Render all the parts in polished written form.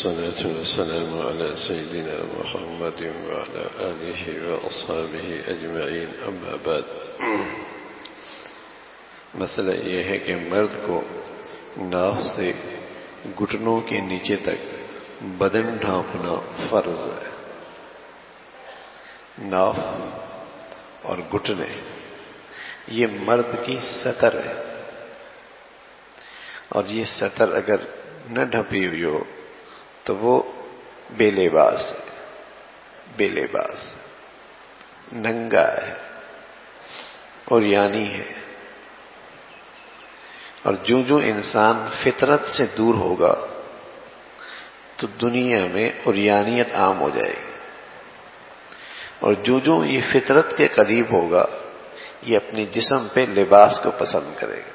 والصلاة والسلام على سيدنا محمد وعلى آله وأصحابه أجمعين أما بعد. مسئلہ یہ ہے کہ مرد کو ناف سے گھٹنوں کے نیچے تک بدن ڈھانپنا فرض ہے. ناف اور گھٹنے یہ مرد کی سطر ہے، اور یہ سطر اگر نہ ڈھپی ہوئی ہو تو وہ بے لباس ہے، بے لباس ننگا ہے اور یعنی ہے. اور جو انسان فطرت سے دور ہوگا تو دنیا میں عریانیت عام ہو جائے گی، اور جو یہ فطرت کے قریب ہوگا یہ اپنے جسم پہ لباس کو پسند کرے گا.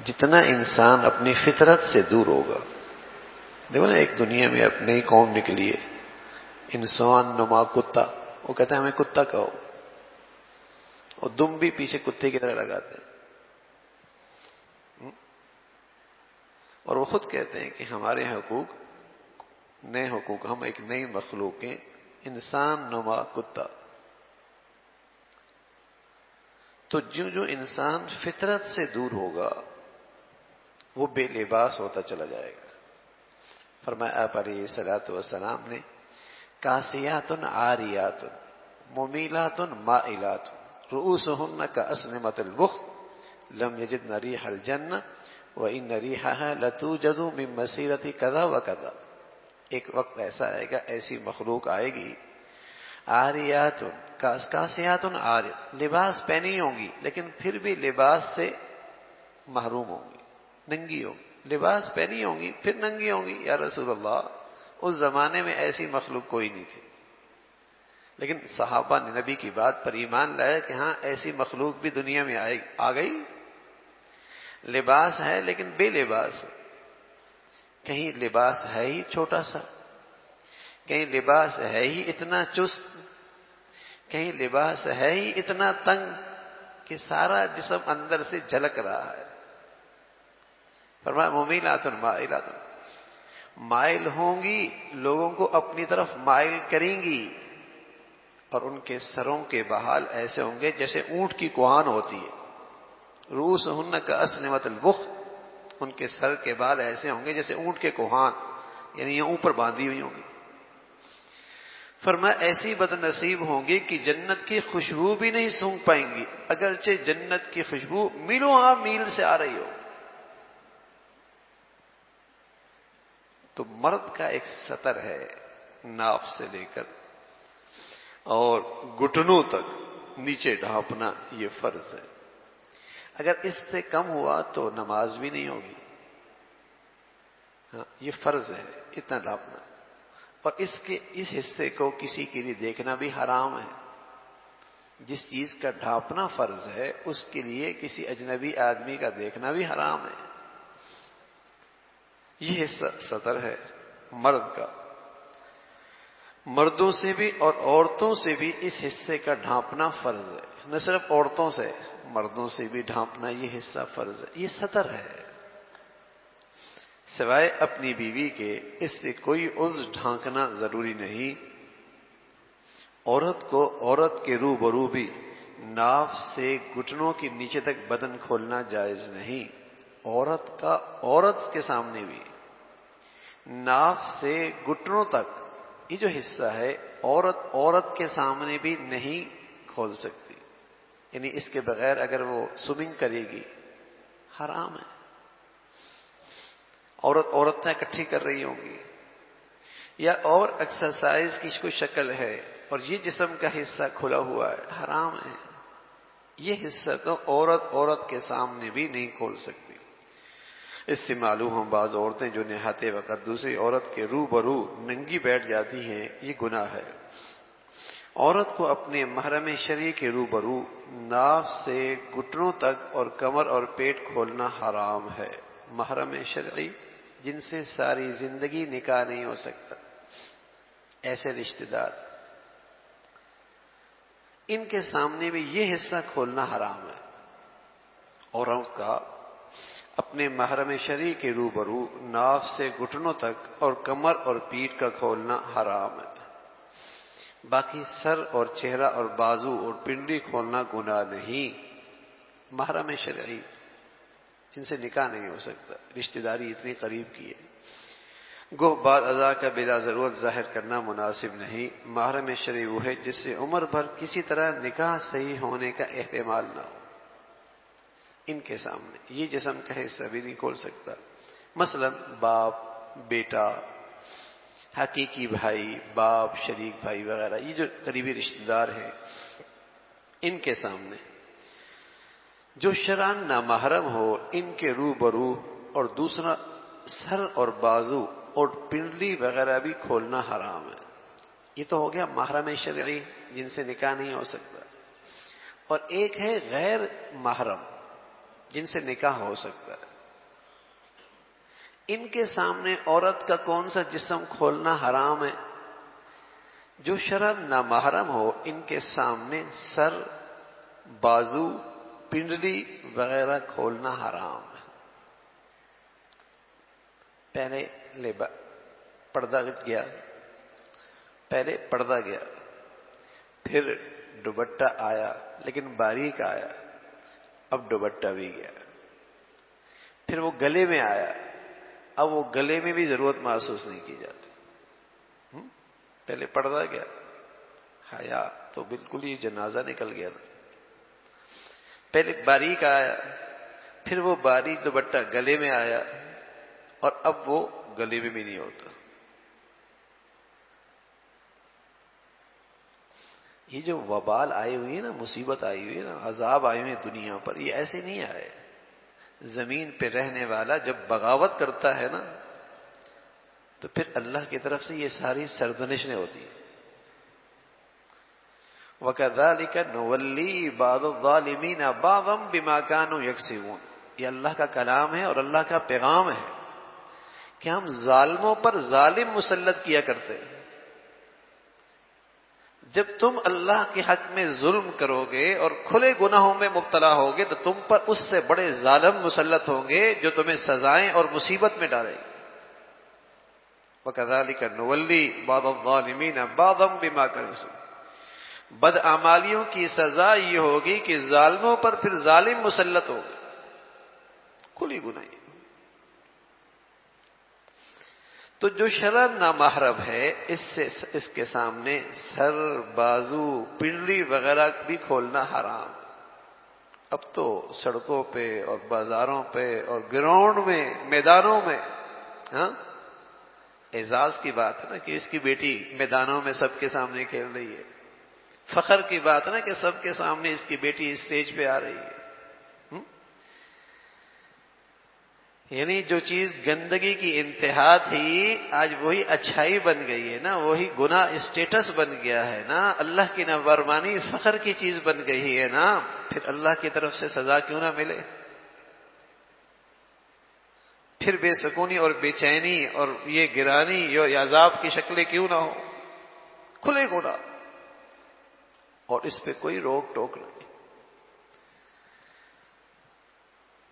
جتنا انسان اپنی فطرت سے دور ہوگا، دیکھو نا ایک دنیا میں اب نئی قوم نکلی ہے، انسان نما کتا، وہ کہتا ہے ہمیں کتا کہو، اور دم بھی پیچھے کتے کی طرح لگاتے ہیں. اور وہ خود کہتے ہیں کہ ہمارے حقوق نئے حقوق، ہم ایک نئی مخلوق ہیں، انسان نما کتا. تو جو انسان فطرت سے دور ہوگا وہ بے لباس ہوتا چلا جائے گا. فرمایا آپ علیہ الصلوۃ والسلام نے کاسیات عاریات ممیلات مائلات رؤوسهن كأسنمة البخت لم يجدن ريح الجنة وإن ريحها لتوجد من مسيرة كذا وكذا. ایک وقت ایسا آئے گا، ایسی مخلوق آئے گی، عاریات کاسیات عاریات، لباس پہنی ہوں گی لیکن پھر بھی لباس سے محروم ہوں گی، ننگی ہوں گی. لباس پہنی ہوں گی پھر ننگی ہوں گی. یا رسول اللہ، اس زمانے میں ایسی مخلوق کوئی نہیں تھی، لیکن صحابہ نے نبی کی بات پر ایمان لایا کہ ہاں ایسی مخلوق بھی دنیا میں آ گئی. لباس ہے لیکن بے لباس، کہیں لباس ہے ہی چھوٹا سا، کہیں لباس ہے ہی اتنا چست، کہیں لباس ہے ہی اتنا تنگ کہ سارا جسم اندر سے جھلک رہا ہے. فرمایا ممیلات مائلات، مائل ہوں گی، لوگوں کو اپنی طرف مائل کریں گی، اور ان کے سروں کے بحال ایسے ہوں گے جیسے اونٹ کی کوہان ہوتی ہے. رؤوسهن كأسنمة البخت، ان کے سر کے بال ایسے ہوں گے جیسے اونٹ کے کوہان، یعنی یہ اوپر باندھی ہوئی ہوں گی. فرمایا ایسی بد نصیب ہوں گی کہ جنت کی خوشبو بھی نہیں سونگھ پائیں گی، اگرچہ جنت کی خوشبو میلوں میل سے آ رہی ہو. تو مرد کا ایک سطر ہے، ناف سے لے کر اور گھٹنوں تک نیچے ڈھانپنا یہ فرض ہے. اگر اس سے کم ہوا تو نماز بھی نہیں ہوگی. ہاں یہ فرض ہے اتنا ڈھانپنا، اور اس حصے کو کسی کے لیے دیکھنا بھی حرام ہے. جس چیز کا ڈھانپنا فرض ہے اس کے لیے کسی اجنبی آدمی کا دیکھنا بھی حرام ہے. یہ حصہ سطر ہے مرد کا. مردوں سے بھی اور عورتوں سے بھی اس حصے کا ڈھانپنا فرض ہے. نہ صرف عورتوں سے، مردوں سے بھی ڈھانپنا یہ حصہ فرض ہے. یہ سطر ہے، سوائے اپنی بیوی کے اس سے کوئی عضو ڈھانکنا ضروری نہیں. عورت کو عورت کے روبرو بھی ناف سے گھٹنوں کے نیچے تک بدن کھولنا جائز نہیں. عورت کا عورت کے سامنے بھی ناف سے گھٹنوں تک یہ جو حصہ ہے عورت کے سامنے بھی نہیں کھول سکتی. یعنی اس کے بغیر اگر وہ سوئمنگ کرے گی حرام ہے. عورتیں اکٹھی کر رہی ہوں گی یا اور ایکسرسائز کی کوئی شکل ہے اور یہ جسم کا حصہ کھلا ہوا ہے، حرام ہے. یہ حصہ تو عورت کے سامنے بھی نہیں کھول سکتی. اس سے معلوم ہم بعض عورتیں جو نہاتے وقت دوسری عورت کے روبرو ننگی بیٹھ جاتی ہیں، یہ گناہ ہے. عورت کو اپنے محرم شرعی کے روبرو ناف سے گھٹنوں تک اور کمر اور پیٹ کھولنا حرام ہے. محرم شرعی جن سے ساری زندگی نکاح نہیں ہو سکتا، ایسے رشتہ دار، ان کے سامنے بھی یہ حصہ کھولنا حرام ہے. عورت کا اپنے محرم شرعی کے روبرو ناف سے گھٹنوں تک اور کمر اور پیٹھ کا کھولنا حرام ہے. باقی سر اور چہرہ اور بازو اور پنڈلی کھولنا گناہ نہیں. محرم شرعی جن سے نکاح نہیں ہو سکتا، رشتہ داری اتنی قریب کی ہے، گو بعد ازاں کا بلا ضرورت ظاہر کرنا مناسب نہیں. محرم شرعی وہ ہے جس سے عمر بھر کسی طرح نکاح صحیح ہونے کا احتمال نہ ہو. ان کے سامنے یہ جسم کا حصہ بھی نہیں کھول سکتا. مثلا باپ، بیٹا، حقیقی بھائی، باپ، شریک بھائی وغیرہ، یہ جو قریبی رشتہ دار ہیں، ان کے سامنے جو شرعاً نامحرم ہو ان کے روبرو، اور دوسرا سر اور بازو اور پنڈلی وغیرہ بھی کھولنا حرام ہے. یہ تو ہو گیا محرم شرعی جن سے نکاح نہیں ہو سکتا. اور ایک ہے غیر محرم جن سے نکاح ہو سکتا ہے. ان کے سامنے عورت کا کون سا جسم کھولنا حرام ہے؟ جو شرعاً نامحرم ہو ان کے سامنے سر، بازو، پنڈلی وغیرہ کھولنا حرام ہے. پہلے پردہ گیا، پہلے پردہ گیا، پھر دوپٹہ آیا لیکن باریک آیا، اب دوپٹہ بھی گیا. پھر وہ گلے میں آیا، اب وہ گلے میں بھی ضرورت محسوس نہیں کی جاتی. پہلے پردہ گیا، حیا تو بالکل ہی جنازہ نکل گیا. پہلے باریک آیا، پھر وہ باریک دوپٹہ گلے میں آیا، اور اب وہ گلے میں بھی نہیں ہوتا. یہ جو وبال آئی ہوئی ہے نا، مصیبت آئی ہوئی ہے نا، عذاب آئے ہوئے دنیا پر، یہ ایسے نہیں آئے. زمین پہ رہنے والا جب بغاوت کرتا ہے نا تو پھر اللہ کی طرف سے یہ ساری سرزنشیں ہوتی ہیں. وَكَذَلِكَ نُوَلِّي بَعْضَ الظَّالِمِينَ بَعْضًا بِمَا كَانُوا يَكْسِبُونَ. یہ اللہ کا کلام ہے اور اللہ کا پیغام ہے کہ ہم ظالموں پر ظالم مسلط کیا کرتے ہیں. جب تم اللہ کے حق میں ظلم کرو گے اور کھلے گناہوں میں مبتلا ہوگے تو تم پر اس سے بڑے ظالم مسلط ہوں گے جو تمہیں سزائیں اور مصیبت میں ڈالیں گے. وَكَذَلِكَ نُوَلِّي بَعْضَ الظَّالِمِينَ بَعْضًا بِمَا كَانُوا يَكْسِبُونَ. بدعمالیوں کی سزا یہ ہوگی کہ ظالموں پر پھر ظالم مسلط ہوگا. کھلی گناہی. تو جو شرعاً نامحرم ہے اس کے سامنے سر، بازو، پنڈلی وغیرہ بھی کھولنا حرام. اب تو سڑکوں پہ اور بازاروں پہ اور گراؤنڈ میں، میدانوں میں، اعزاز کی بات ہے نا کہ اس کی بیٹی میدانوں میں سب کے سامنے کھیل رہی ہے. فخر کی بات ہے نا کہ سب کے سامنے اس کی بیٹی اسٹیج پہ آ رہی ہے. یعنی جو چیز گندگی کی انتہا تھی آج وہی اچھائی بن گئی ہے نا، وہی گناہ اسٹیٹس بن گیا ہے نا، اللہ کی نافرمانی فخر کی چیز بن گئی ہے نا. پھر اللہ کی طرف سے سزا کیوں نہ ملے؟ پھر بے سکونی اور بے چینی اور یہ گرانی اور عذاب کی شکلیں کیوں نہ ہو؟ کھلے گناہ اور اس پہ کوئی روک ٹوک نہیں.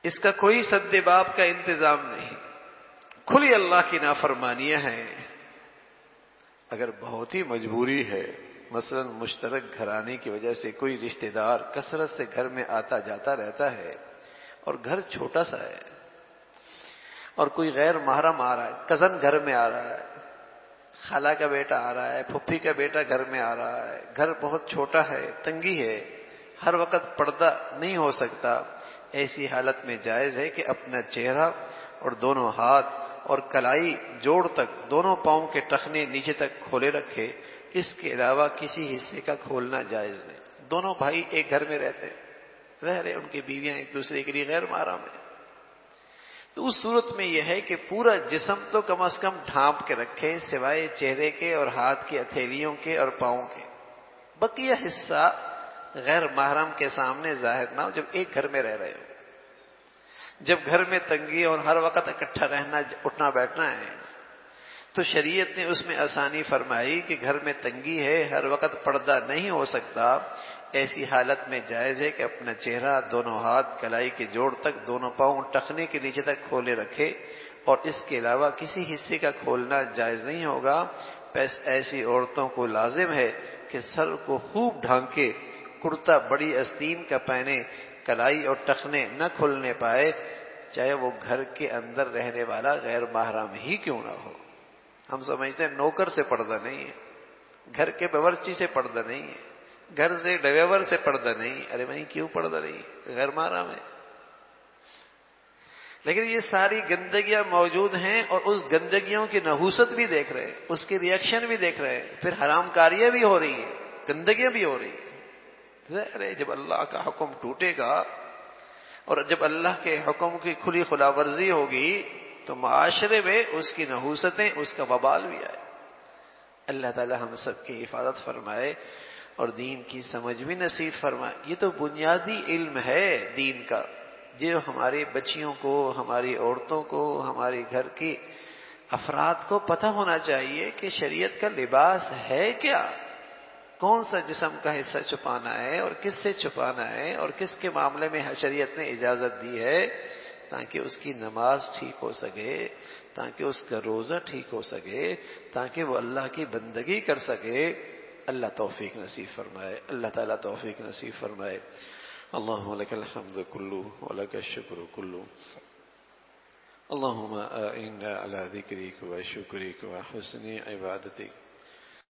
اس کا کوئی سد باب کا انتظام نہیں. کھلی اللہ کی نافرمانیاں ہیں. اگر بہت ہی مجبوری ہے، مثلا مشترک گھرانے کی وجہ سے کوئی رشتہ دار کثرت سے گھر میں آتا جاتا رہتا ہے اور گھر چھوٹا سا ہے اور کوئی غیر محرم آ رہا ہے، کزن گھر میں آ رہا ہے، خالہ کا بیٹا آ رہا ہے، پھپھی کا بیٹا گھر میں آ رہا ہے، گھر بہت چھوٹا ہے، تنگی ہے، ہر وقت پردہ نہیں ہو سکتا، ایسی حالت میں جائز ہے کہ اپنا چہرہ اور دونوں ہاتھ اور کلائی جوڑ تک، دونوں پاؤں کے ٹخنے نیچے تک کھولے رکھے. اس کے علاوہ کسی حصے کا کھولنا جائز نہیں. دونوں بھائی ایک گھر میں رہتے، رہ رہے، ان کی بیویاں ایک دوسرے کے لیے غیر محرم ہیں. تو اس صورت میں یہ ہے کہ پورا جسم تو کم از کم ڈھانپ کے رکھے، سوائے چہرے کے اور ہاتھ کی ہتھیلیوں کے اور پاؤں کے. بقیہ حصہ غیر محرم کے سامنے ظاہر نہ ہو جب ایک گھر میں رہ رہے ہو. جب گھر میں تنگی اور ہر وقت اکٹھا رہنا، اٹھنا بیٹھنا ہے تو شریعت نے اس میں آسانی فرمائی کہ گھر میں تنگی ہے، ہر وقت پردہ نہیں ہو سکتا، ایسی حالت میں جائز ہے کہ اپنا چہرہ دونوں ہاتھ کلائی کے جوڑ تک، دونوں پاؤں ٹخنے کے نیچے تک کھولے رکھے، اور اس کے علاوہ کسی حصے کا کھولنا جائز نہیں ہوگا۔ بس ایسی عورتوں کو لازم ہے کہ سر کو خوب ڈھانکے، کرتا بڑی آستین کا پہنے، کلائی اور ٹخنے نہ کھلنے پائے، چاہے وہ گھر کے اندر رہنے والا غیر محرم ہی کیوں نہ ہو۔ ہم سمجھتے ہیں نوکر سے پردہ نہیں ہے، گھر کے باورچی سے پردہ نہیں ہے، گھر سے ڈرائیور سے پردہ نہیں، ارے بھائی کیوں پردہ نہیں؟ غیر محرم ہے۔ لیکن یہ ساری گندگیاں موجود ہیں، اور اس گندگیوں کی نحوست بھی دیکھ رہے ہیں، اس کی ریئیکشن بھی دیکھ رہے ہیں، پھر حرام کاریاں بھی ہو رہی ہیں، گندگیاں بھی ہو رہی ہیں۔ ارے جب اللہ کا حکم ٹوٹے گا اور جب اللہ کے حکم کی کھلی خلا ورزی ہوگی تو معاشرے میں اس کی نحوستیں، اس کا وبال بھی آئے۔ اللہ تعالی ہم سب کی حفاظت فرمائے اور دین کی سمجھ بھی نصیب فرمائے۔ یہ تو بنیادی علم ہے دین کا، جو ہماری بچیوں کو، ہماری عورتوں کو، ہمارے گھر کی افراد کو پتہ ہونا چاہیے کہ شریعت کا لباس ہے کیا، کون سا جسم کا حصہ چھپانا ہے اور کس سے چھپانا ہے، اور کس کے معاملے میں شریعت نے اجازت دی ہے، تاکہ اس کی نماز ٹھیک ہو سکے، تاکہ اس کا روزہ ٹھیک ہو سکے، تاکہ وہ اللہ کی بندگی کر سکے۔ اللہ توفیق نصیب فرمائے، اللہ تعالیٰ توفیق نصیب فرمائے۔ اللہم لک الحمد کلو ولک الشکر کلو، اللہم اعنا علی ذکرک و شکرک و حسن عبادتک۔